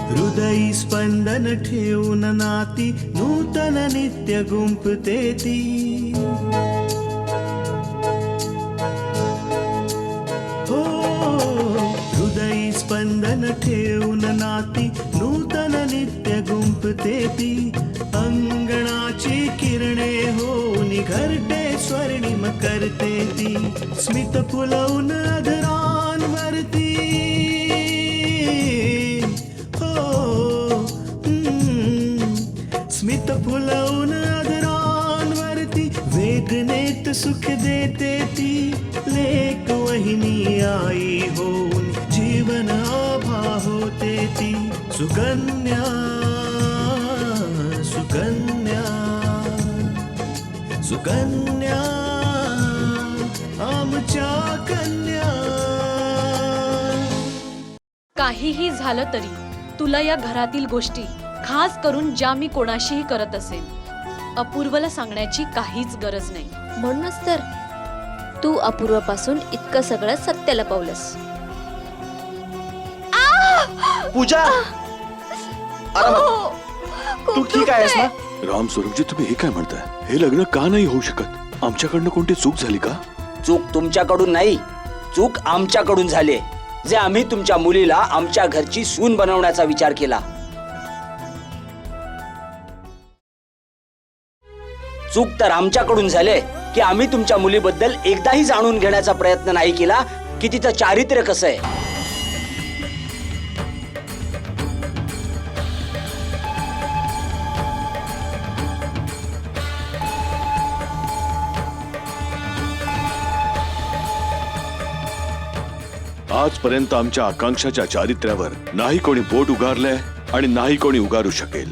हृदयी स्पंदन ठेवून नाती नूतन नित्य गुंफते ती. हो हृदयी स्पंदन ठेवून नाती नूतन नित्य गुंफते ती. अंगणाची किरणे होऊन घरटे स्वर्णिम करते ती. स्मित फुलवून अधरांवरती स्मित फुलवून अधरांवरती वेदनेत सुख देते ती. लेक वहिनी आई होऊन जीवन आभा होते ती. सुकन्या सुकन्या सुकन्या आमच्या कन्या. काहीही झालं तरी तुला या घरातील गोष्टी खास करून ज्या मी कोणाशीही करत असेल अपूर्वला सांगण्याची काहीच गरज नाही. म्हणूनच तर तू अपूर्वापासून इतकं सगळं सत्य लपवलंस. पूजा तू ठीक आहेस ना? राम स्वरूपजी, तुम्ही हे काय म्हणताय? हे लग्न का नाही होऊ शकत? आमच्याकडनं कोणती चूक झाली का? चूक तुमच्याकडून नाही, चूक आमच्याकडून झाली, जे आम्ही तुमच्या मुलीला आमच्या घरची सून बनवण्याचा विचार केला. चूक तर आमच्याकडून झाले की आम्ही तुमच्या मुलीबद्दल एकदाही जाणून घेण्याचा प्रयत्न नाही केला की तिचं चारित्र्य कसं आहे. आजपर्यंत आमच्या आकांक्षाच्या चारित्र्यावर नाही कोणी बोट उगारलंय आणि नाही कोणी उगारू शकेल.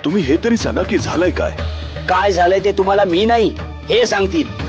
तुम्ही हे तरी सांगा की झालंय काय? काय झालंय ते तुम्हाला मी नाही, हे सांगतील.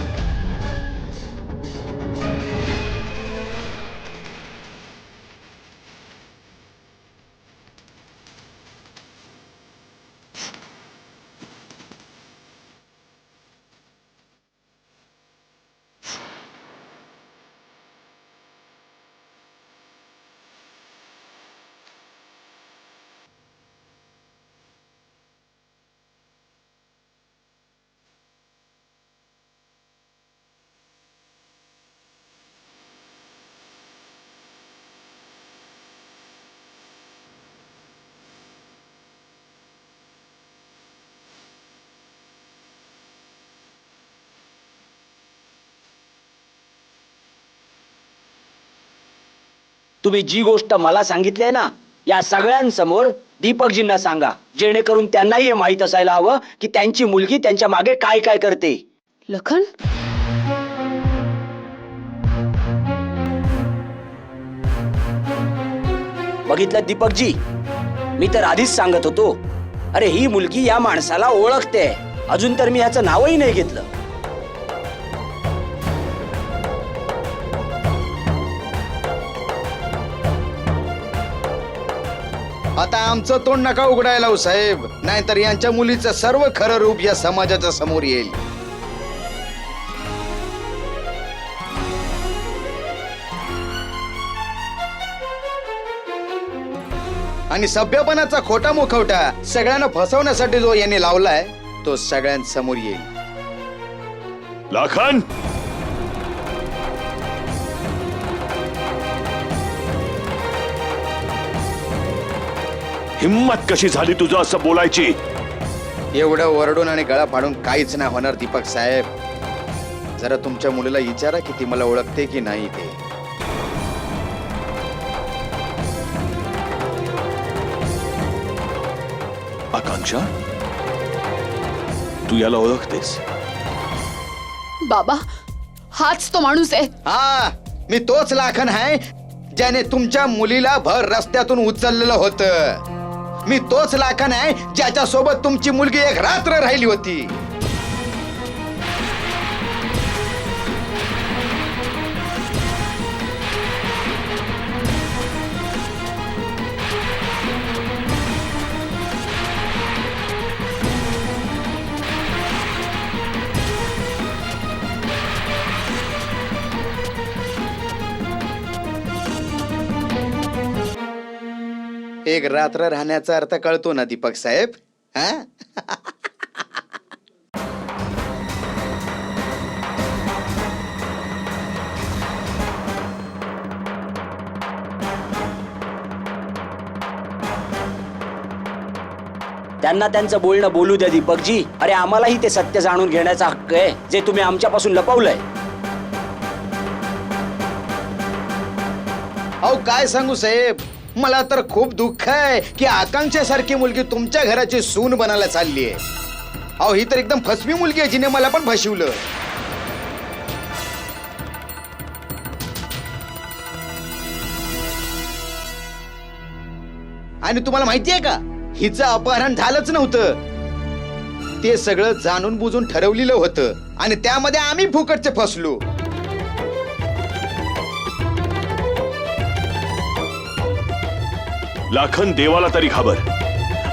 तुम्ही जी गोष्ट मला सांगितली आहे ना, या सगळ्यांसमोर दीपकजींना सांगा, जेणेकरून त्यांनाही हे माहित असायला हवं की त्यांची मुलगी त्यांच्या मागे काय काय करते. लखन, बघितलं दीपकजी, मी तर आधीच सांगत होतो. अरे ही मुलगी या माणसाला ओळखते, अजून तर मी ह्याचं नावही नाही घेतलं. आता आमचं तोंड नका उघडायला हो साहेब, नाहीतर यांच्या मुलीचं सर्व खरं रूप या समाजाच्या समोर येईल. आणि सभ्यपणाचा खोटा मुखवटा सगळ्यांना फसवण्यासाठी जो यांनी लावलाय तो सगळ्यांसमोर येईल. लाखन, हिम्मत कशी झाली तुझं असं बोलायची? एवढं ओरडून आणि गळा फाडून काहीच नाही होणार दीपक साहेब. जरा तुमच्या मुलीला विचारा की ती मला ओळखते की नाही ते. आकांक्षा, तू याला ओळखतेस? बाबा, हाच तो माणूस आहे. हा, मी तोच लाखन आहे ज्याने तुमच्या मुलीला भर रस्त्यातून उचललेलं होतं. मी तोच लाखन आहे ज्याच्या सोबत तुमची मुलगी एक रात्र राहिली होती. एक रात्र राहण्याचा अर्थ कळतो ना दीपक साहेब? हा? त्यांना त्यांचं बोलणं बोलू द्या दीपकजी. अरे आम्हालाही ते सत्य जाणून घेण्याचा हक्क आहे जे तुम्ही आमच्यापासून लपवलंय. अहो काय सांगू साहेब, मला तर खूप दुःख आहे की आकांक्षासारखी मुलगी तुमच्या घराची सून बनायला चालली आहे. अहो ही तर एकदम फसवी मुलगी आहे जिने मला पण फसवलं. आणि तुम्हाला माहिती आहे का, हिचं अपहरण झालंच नव्हतं. ते सगळं जाणून बुजून ठरवलेलं होतं आणि त्यामध्ये आम्ही फुकटचे फसलो. लाखन देवाला तरी घाबर.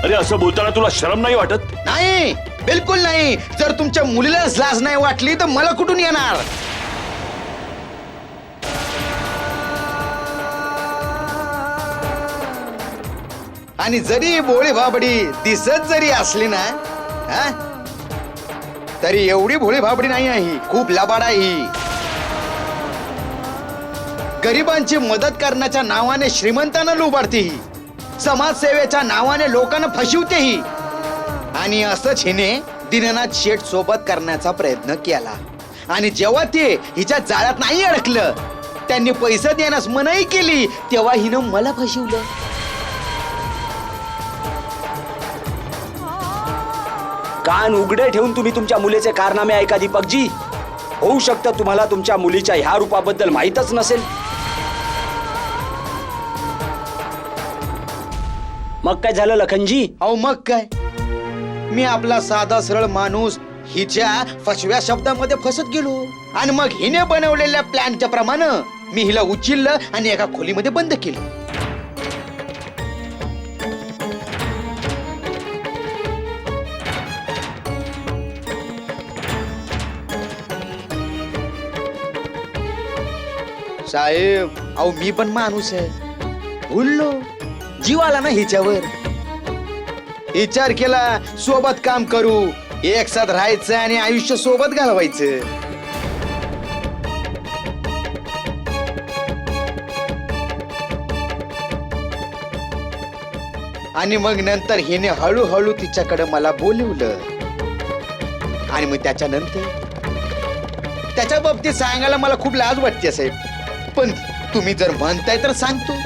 अरे असं बोलताना तुला शरम नाही वाटत? नाही, बिलकुल नाही. जर तुमच्या मुलीलाच लाज नाही वाटली तर मला कुठून येणार? आणि जरी भोळी भाबडी दिसत जरी असली ना, हा, तरी एवढी भोळी भाबडी नाही आहे. खूप लबाड आहे ही. गरिबांची मदत करण्याच्या नावाने श्रीमंतांना लुबाडते ही. समाजसेवेच्या नावाने लोकांना फसवते ही. आणि असंच हिने दीनानाथ शेठ सोबत करण्याचा प्रयत्न केला. आणि जेव्हा ते हिच्या जाळ्यात नाही अडकलं, त्यांनी पैसे देण्यास मनाई केली, तेव्हा हिनं मला फसवलं. कान उघडे ठेवून तुम्ही तुमच्या मुलीचे कारनामे ऐका दीपकजी. होऊ शकतं तुम्हाला तुमच्या मुलीच्या ह्या रूपाबद्दल माहीतच नसेल. मग काय झालं लखनजी? अहो मग काय, मी आपला साधा सरळ माणूस हिच्या फसव्या शब्दामध्ये फसत गेलो. आणि मग हिने बनवलेल्या प्लॅनच्या प्रमाणे मी हिला उचललं आणि एका खोलीमध्ये बंद केलं. साहेब, अहो मी पण माणूस आहे, भुललो. जीव आला ना हिच्यावर. विचार केला सोबत काम करू, एक साथ राहायचं आणि आयुष्य सोबत घालवायचं. आणि मग नंतर हिने हळूहळू तिच्याकडे मला बोलवलं. आणि मग त्याच्या बाबतीत सांगायला मला खूप लाज वाटते साहेब, पण तुम्ही जर म्हणताय तर सांगतो.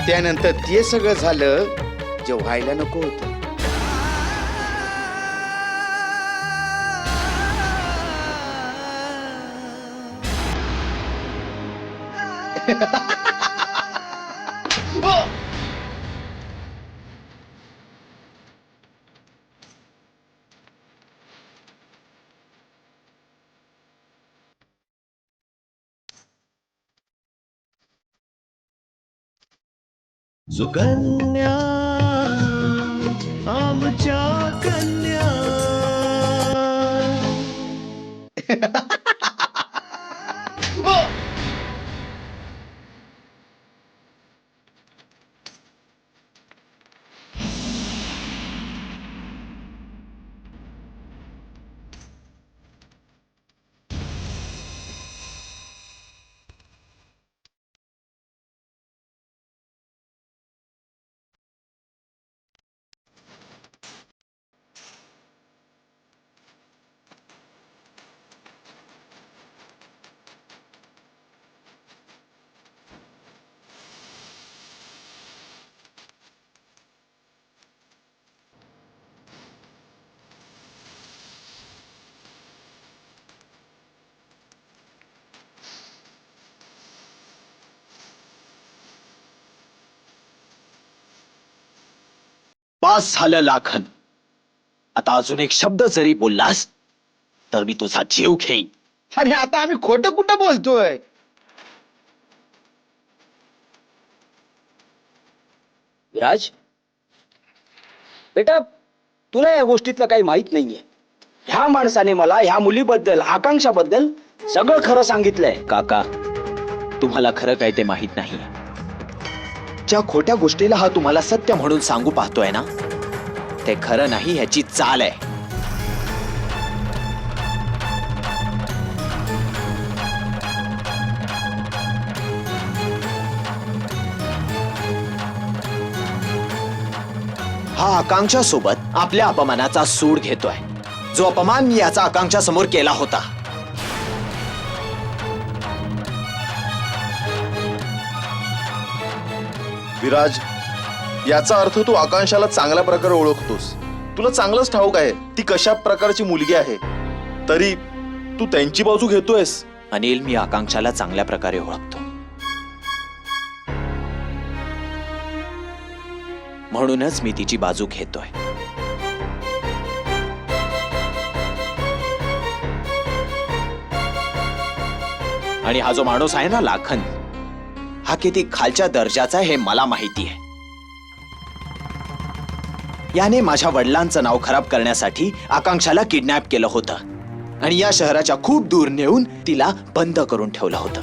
त्यानंतर ते सगळं झालं जे व्हायला नको होतं. सुकन्या आमच्या कन्या. पास झालं लाखन. आता अजून एक शब्द जरी बोललास तर मी तुझा जीव घेईन. आणि आता आम्ही खोटं कुठं बोलतोय? विराज बेटा, तुला या गोष्टीतलं काही माहित नाहीये. ह्या माणसाने मला ह्या मुलीबद्दल, आकांक्षाबद्दल सगळं खरं सांगितलंय. काका, तुम्हाला खरं काय ते माहित नाही. ज्या खोट्या गोष्टीला हा तुम्हाला सत्य म्हणून सांगू पाहतोय ना, ते खरं नाही ह्याची चाल आहे. हा आकांक्षा सोबत आपल्या अपमानाचा सूड घेतोय, जो अपमान मी याचा आकांक्षा समोर केला होता. विराज, याचा अर्थ तू आकांक्षाला चांगल्या प्रकारे ओळखतोस. तुला चांगलंच ठाऊक आहे ती कशा प्रकारची मुलगी आहे, तरी तू त्यांची बाजू घेतोयस. अनिल, मी आकांक्षाला चांगल्या प्रकारे ओळखतो, म्हणूनच मी तिची बाजू घेतोय. आणि हा जो माणूस आहे ना, लाखन, हा किती खालच्या दर्जाचा आहे हे मला माहिती आहे. याने माझ्या वडिलांचं नाव खराब करण्यासाठी आकांक्षाला किडनॅप केलं होतं आणि या शहराच्या खूप दूर नेऊन तिला बंद करून ठेवलं होतं.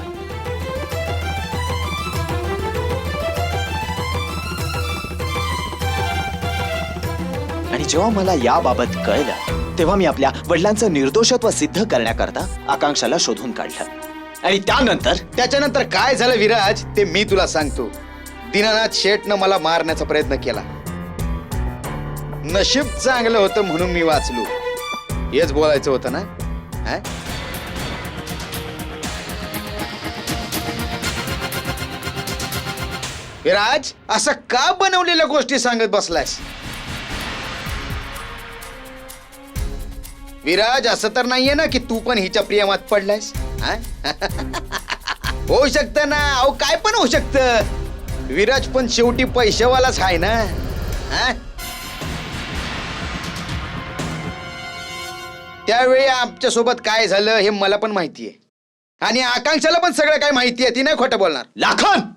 आणि जेव्हा मला याबाबत कळलं तेव्हा मी आपल्या वडिलांचं निर्दोषत्व सिद्ध करण्याकरता आकांक्षाला शोधून काढलं. आणि त्याच्यानंतर काय झालं विराज, ते मी तुला सांगतो. दीनानाथ शेठनं मला मारण्याचा प्रयत्न केला. नशीब चांगलं होतं म्हणून मी वाचलो. हेच बोलायचं होतं ना? हा? विराज, असं का बनवलेल्या गोष्टी सांगत बसलायस? विराज, असं तर नाहीये ना की तू पण हिच्या प्रियमात पडलायस? हा? होऊ शकतं ना. अहो, काय पण होऊ शकतं. विराज पण शेवटी पैशावालाच आहे ना. हा? त्यावेळी आमच्या सोबत काय झालं हे मला पण माहितीये, आणि आकांक्षाला पण सगळं काय माहितीये. ती नाही खोटं बोलणार. लाखन,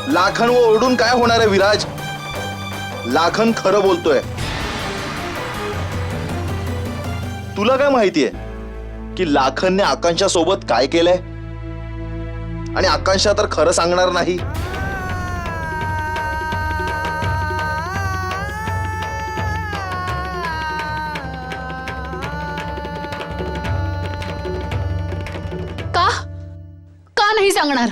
लाखन ओरडून काय होणार आहे विराज? लाखन खरं बोलतोय. तुला काय माहितीये की लाखनने आकांक्षा सोबत काय केलंय? आणि आकांक्षा तर खरं सांगणार नाही. का का नाही सांगणार?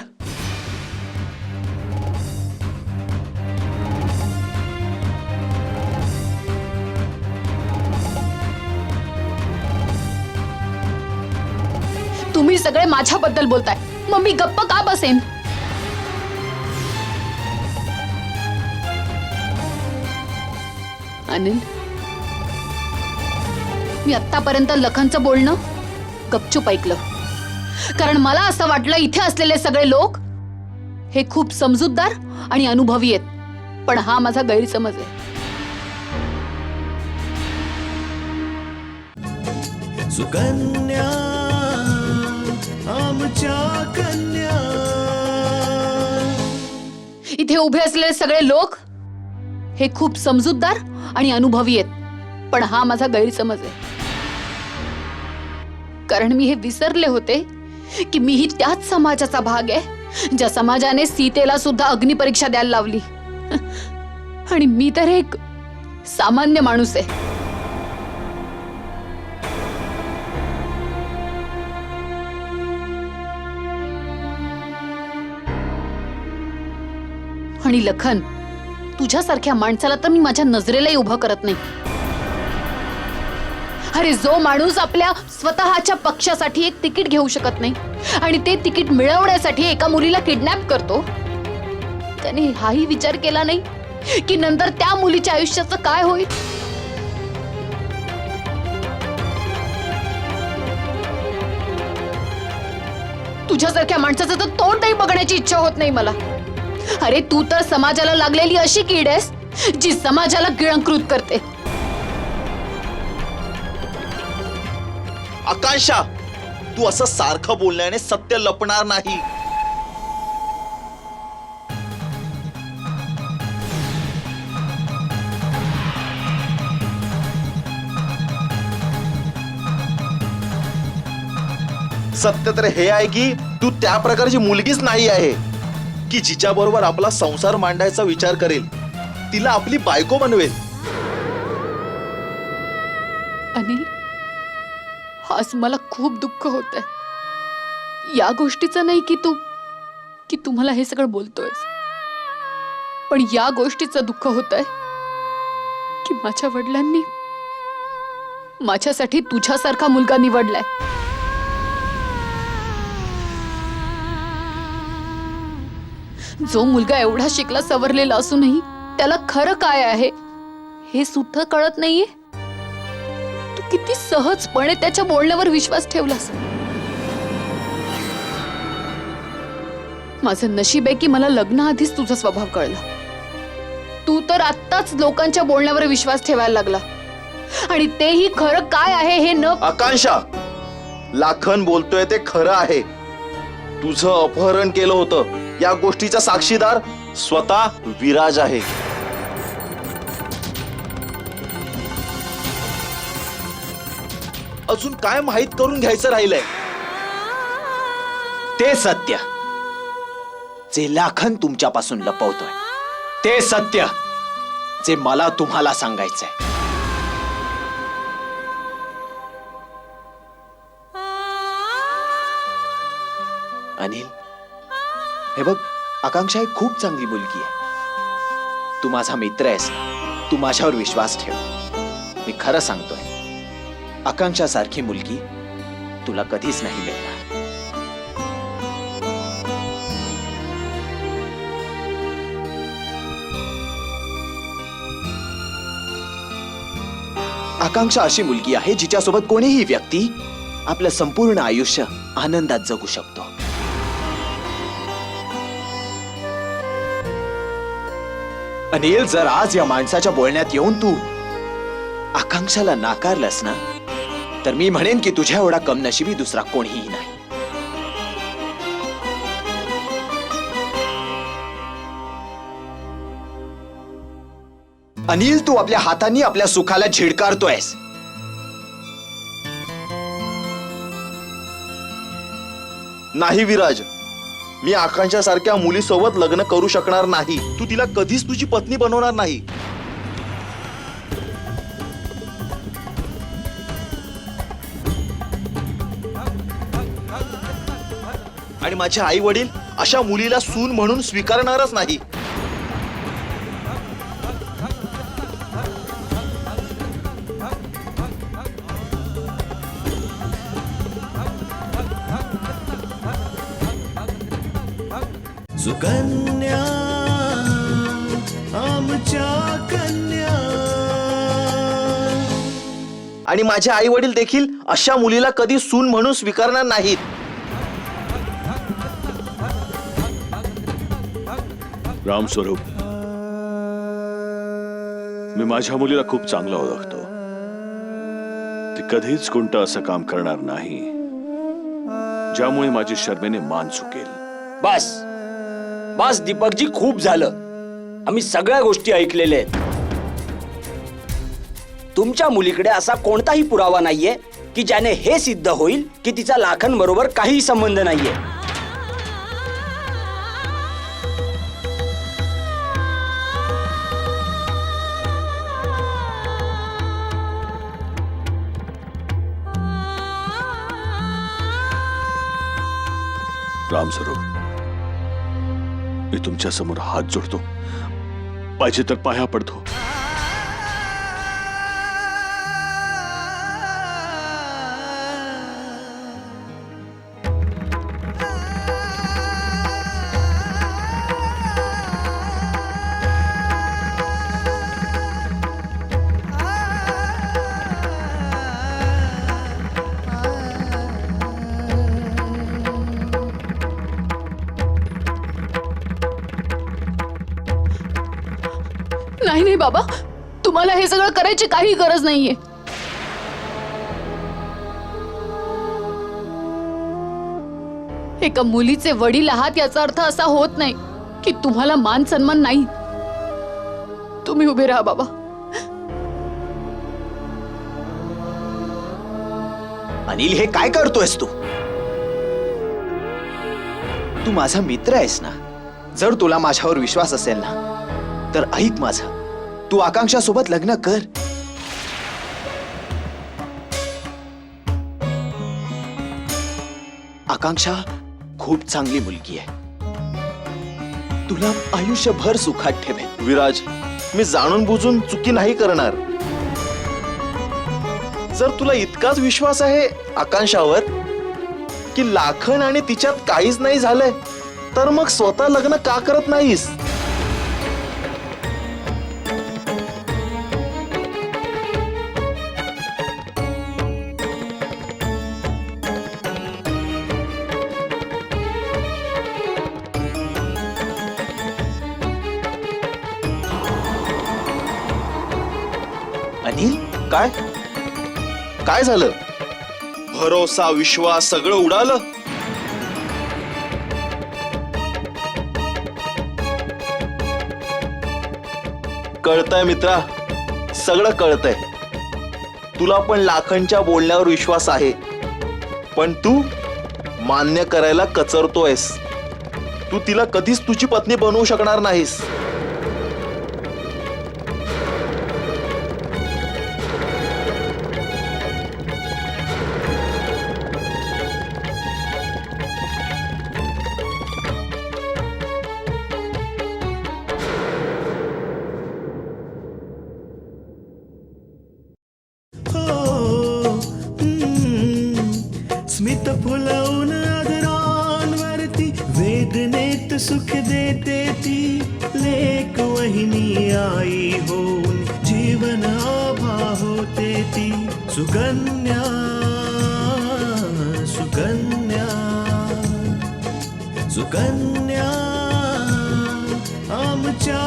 तुम्ही सगळे माझ्याबद्दल बोलताय, मग मी गप्प का बसेन? अनिल, मी आतापर्यंत लखनचं बोलणं गपचूप ऐकलं, कारण मला असं वाटलं इथे असलेले सगळे लोक हे खूप समजूतदार आणि अनुभवी आहेत. पण हा माझा गैरसमज आहे. सुकन्या आमच्या कन्या. इथे उभे असलेले सगळे लोक हे खूप समजूतदार आणि अनुभवी आहेत. पण हा माझा गैरसमज आहे, कारण मी हे विसरले होते की मीही त्याच समाजाचा भाग आहे ज्या समाजाने सीतेला सुद्धा अग्निपरीक्षा द्यायला लावली. आणि मी तर एक सामान्य माणूस आहे. आणि लखन, तुझ्यासारख्या माणसाला तर मी माझ्या नजरेलाही उभं करत नाही. अरे, जो माणूस आपल्या स्वतःच्या पक्षासाठी एक तिकीट घेऊ शकत नाही आणि ते तिकीट मिळवण्यासाठी एका मुलीला किडनॅप करतो, त्याने हाही विचार केला नाही की नंतर त्या मुलीच्या आयुष्याचं काय होईल. तुझ्यासारख्या माणसाचं तर तोंडही बघण्याची इच्छा होत नाही मला. अरे, तू तर समाजाला लागलेली अशी कीड आहेस जी समाजाला गिळंकृत करते. आकांक्षा, तू असं सारखं बोलण्याने सत्य लपणार नाही. सत्य तर हे आहे की तू त्या प्रकारची मुलगीच नाही आहे की जिच्या बरोबर आपला संसार मांडायचा विचार करेल, तिला आपली बायको बनवेल. अनिल, आज मला खूप दुःख होत आहे. या गोष्टीचं नाही की तू मला हे सगळं बोलतोयस, पण या गोष्टीचं दुःख होत आहे की माझ्या वडिलांनी माझ्यासाठी तुझ्यासारखा मुलगा निवडलाय. जो मुलगा एवढा शिकला सवरलेला असूनही त्याला खरं काय आहे हे सुद्धा कळत नाहीये. तू किती सहजपणे त्याच्या बोलण्यावर विश्वास ठेवलास. माझं नशीब आहे की मला लग्नाआधीच तुझा स्वभाव कळला. तू तर आत्ताच लोकांच्या बोलण्यावर विश्वास ठेवायला लागला, आणि तेही खरं काय आहे हे न. आकांक्षा, लाखन बोलतोय ते खरं आहे. तुझं अपहरण केलं होतं या गोष्टीचा साक्षीदार स्वतः विराज आहे. अजून काय माहित करून घ्यायचं राहिलंय? ते सत्य जे लाखन तुमच्यापासून लपवतोय, ते सत्य जे मला तुम्हाला सांगायचंय. अनिल, हे बघ, आकांक्षा एक खूप चांगली मुलगी आहे. तू माझा मित्र आहेस, तू माझ्यावर विश्वास ठेव. मी खरं सांगतोय, आकांक्षा सारखी मुलगी तुला कधीच नाही मिळणार. आकांक्षा अशी मुलगी आहे जिच्यासोबत कोणीही व्यक्ती आपलं संपूर्ण आयुष्य आनंदात जगू शकतो. अनिल, जर आज या माणसाच्या बोलण्यात येऊन तू आकांक्षाला नाकारलंस ना, तर मी म्हणेन की तुझ्या एवढा कमनशिबी दुसरा कोणीही नाही. अनिल, तू आपल्या हातांनी आपल्या सुखाला झिडकारतोयस. नाही विराज, मी आकांक्षा सारख्या मुलीसोबत लग्न करू शकणार नाही. तू तिला कधीच तुझी पत्नी बनवणार नाही. आणि माझे आई वडील अशा मुलीला सून म्हणून स्वीकारणारच नाही. सुकन्या आमच्या कन्या. आणि माझे आई वडील देखील अशा मुलीला कधी सून म्हणून स्वीकारणार नाहीत. रामस्वरूप, मी माझ्या मुलीला खूप चांगलं ओळखतो. ती कधीच कोणतं असं काम करणार नाही ज्यामुळे माझी शर्मेने मान चुकेल. बस बस दीपकजी, खूप झालं. आम्ही सगळ्या गोष्टी ऐकलेल्या आहेत. तुमच्या मुलीकडे असा कोणताही पुरावा नाहीये की ज्याने हे सिद्ध होईल की तिचा लाखन बरोबर काही संबंध नाहीये. रामस्वरूप, मी तुमच्या समोर हात जोडतो, पाहिजे तर पाया पडतो. नाही नाही बाबा, तुम्हाला हे सगळं करायची काही गरज नाहीये. एका मुलीचे वडील आहात याचा अर्थ असा होत नाही की तुम्हाला मान सन्मान नाही. तुम्ही उभे राहा बाबा. अनिल, हे काय करतोयस तू? तू माझा मित्र आहेस ना. जर तुला माझ्यावर विश्वास असेल ना तर ऐक माझं. तू आकांक्षा सोबत लग्न कर. आकांक्षा खूप चांगली मुलगी आहे. तुला आयुष्यभर सुखात ठेवेल. विराज, मी जाणून बुजून चुकी नाही करणार. जर तुला इतकाच विश्वास आहे आकांक्षावर की लाखन आणि तिच्यात काहीच नाही झालंय, तर मग स्वतः लग्न का करत नाहीस? अनिल, काय काय झालं? भरोसा विश्वास सगळं उडालं. कळतंय मित्रा, सगळं कळतंय. तुला पण लाखनच्या बोलण्यावर विश्वास आहे, पण तू मान्य करायला कचरतोयस. तू तिला कधीच तुझी पत्नी बनवू शकणार नाहीस. स्मित फुलवून अधरांवरती वेदनेत सुख देते ती लेक वहिनी आई होऊन जीवन आभा होते ती. सुकन्या सुकन्या सुकन्या आमच्या